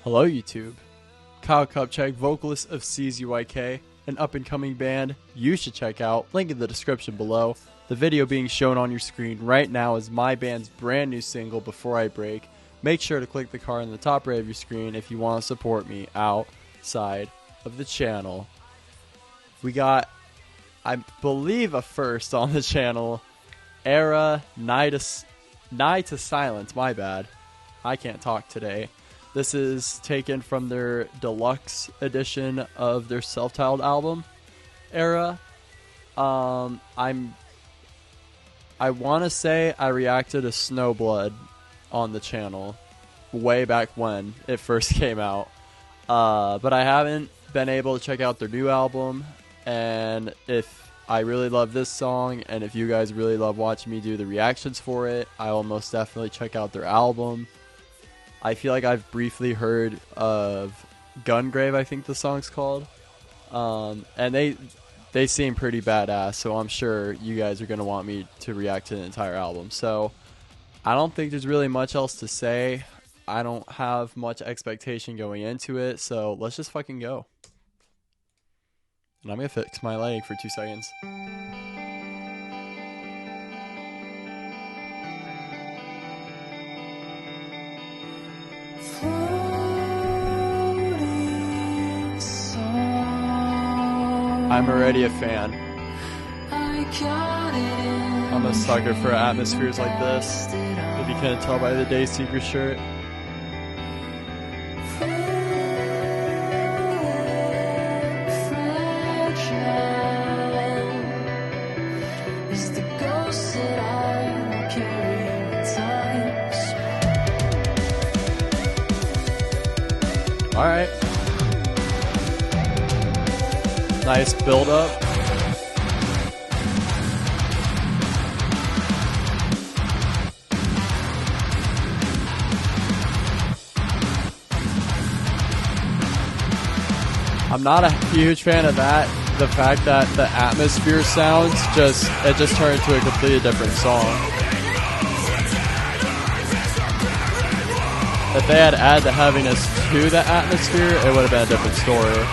Hello YouTube, Kyle Kupczyk, vocalist of CZYK, an up-and-coming band you should check out, link in the description below. The video being shown on your screen right now is my band's brand new single, Before I Break. Make sure to click the card in the top right of your screen if you want to support me outside of the channel. We got, I believe, a first on the channel, ERRA, Nigh To Silence, my bad. I can't talk today. This is taken from their deluxe edition of their self-titled album, ERRA. I want to say I reacted to Snowblood on the channel way back when it first came out. But I haven't been able to check out their new album. And if I really love this song, and if you guys really love watching me do the reactions for it, I will most definitely check out their album. I feel like I've briefly heard of Gungrave, I think the song's called. And they seem pretty badass, so I'm sure you guys are going to want me to react to the entire album. So I don't think there's really much else to say. I don't have much expectation going into it, so let's just fucking go. And I'm going to fix my lighting for 2 seconds. I'm already a fan. I'm a sucker for atmospheres like this, if you can't tell by the Day Seeker shirt. Alright. Nice build up. I'm not a huge fan of that. The fact that the atmosphere sounds just turned into a completely different song. If they had added the heaviness to the atmosphere, it would have been a different story.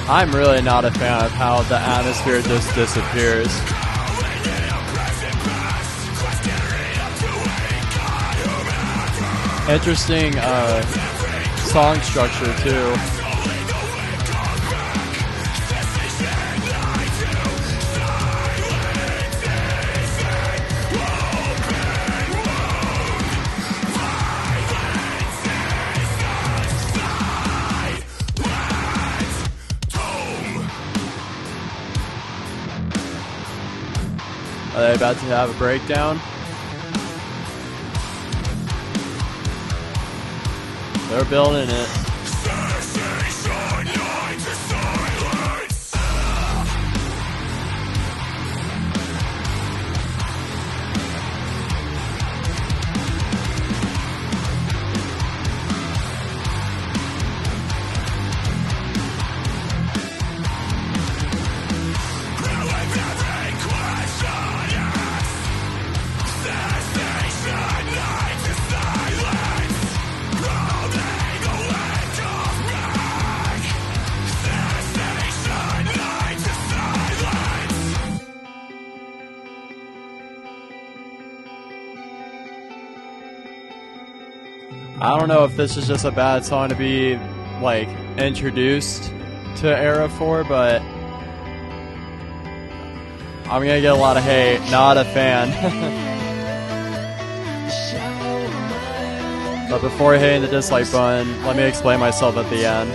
I'm really not a fan of how the atmosphere just disappears. Interesting song structure too. Are they about to have a breakdown? They're building it. I don't know if this is just a bad song to be like introduced to ERRA for, but I'm gonna get a lot of hate. Not a fan. But before hitting the dislike button, let me explain myself at the end.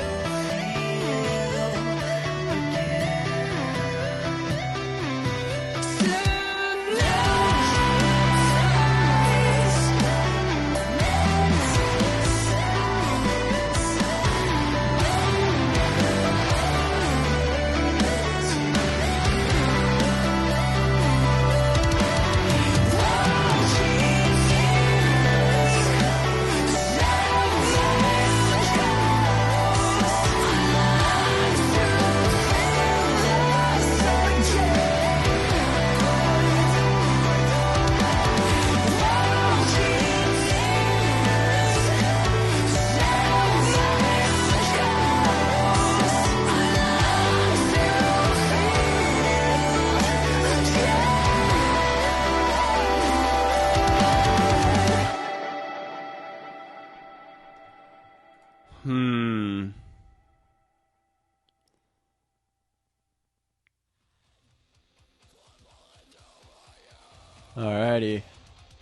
Alrighty.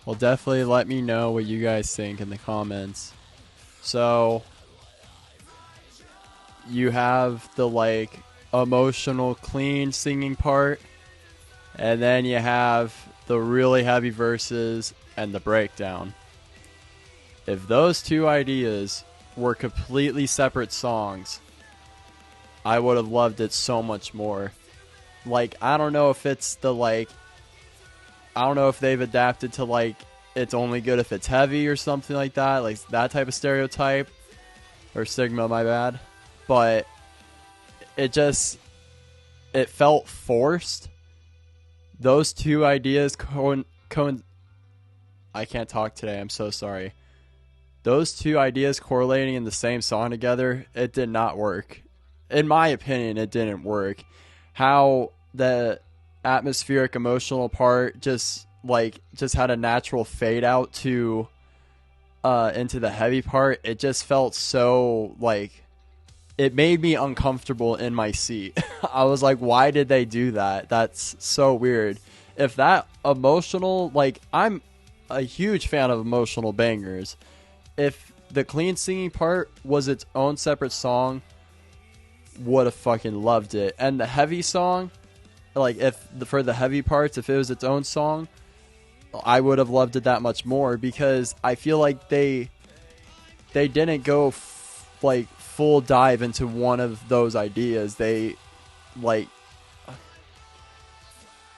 Well, definitely let me know what you guys think in the comments. So, you have the like emotional, clean singing part, and then you have the really heavy verses and the breakdown. If those two ideas were completely separate songs, I would have loved it so much more. Like, I don't know if it's the like, I don't know if they've adapted to like it's only good if it's heavy or something like that, like that type of stereotype, or stigma, my bad. But it felt forced. Those two ideas I can't talk today, I'm so sorry. Those two ideas correlating in the same song together, it did not work. In my opinion, it didn't work. How the atmospheric emotional part just had a natural fade out to into the heavy part. It just felt so like it made me uncomfortable in my seat. I was like, why did they do that? That's so weird. If that emotional, like, I'm a huge fan of emotional bangers. If the clean singing part was its own separate song, would have fucking loved it. And the heavy song, like, for the heavy parts, if it was its own song, I would have loved it that much more, because I feel like they didn't go full dive into one of those ideas. They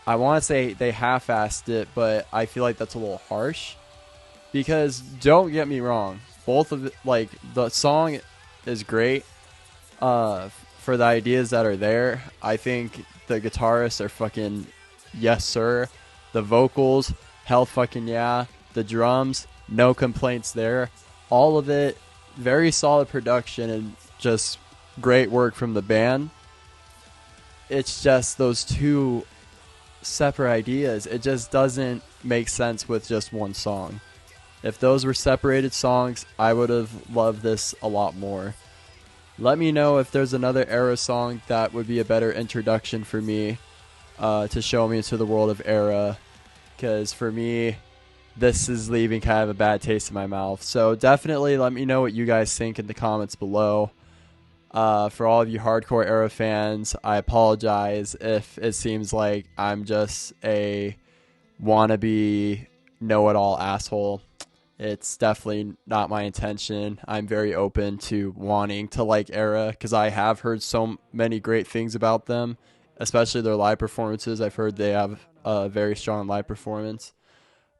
I want to say they half-assed it, but I feel like that's a little harsh, because don't get me wrong, both of it, like, the song is great for the ideas that are there. I think the guitarists are fucking yes sir. The vocals, hell fucking yeah. The drums, no complaints there. All of it, very solid production and just great work from the band. It's just those two separate ideas. It just doesn't make sense with just one song. If those were separated songs, I would have loved this a lot more. Let me know if there's another ERRA song that would be a better introduction for me to show me into the world of ERRA, because for me, this is leaving kind of a bad taste in my mouth. So definitely let me know what you guys think in the comments below. For all of you hardcore ERRA fans, I apologize if it seems like I'm just a wannabe know-it-all asshole. It's definitely not my intention. I'm very open to wanting to like ERRA, because I have heard so many great things about them, especially their live performances. I've heard they have a very strong live performance.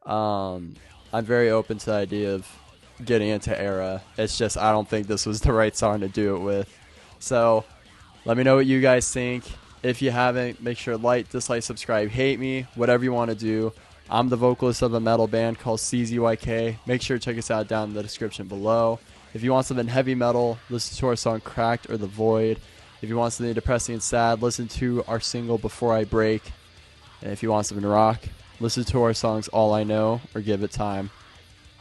I'm very open to the idea of getting into ERRA. It's just I don't think this was the right song to do it with. So let me know what you guys think. If you haven't, make sure to like, dislike, subscribe, hate me, whatever you want to do. I'm the vocalist of a metal band called CZYK. Make sure to check us out down in the description below. If you want something heavy metal, listen to our song Cracked or The Void. If you want something depressing and sad, listen to our single Before I Break. And if you want something rock, listen to our songs All I Know or Give It Time.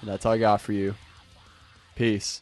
And that's all I got for you. Peace.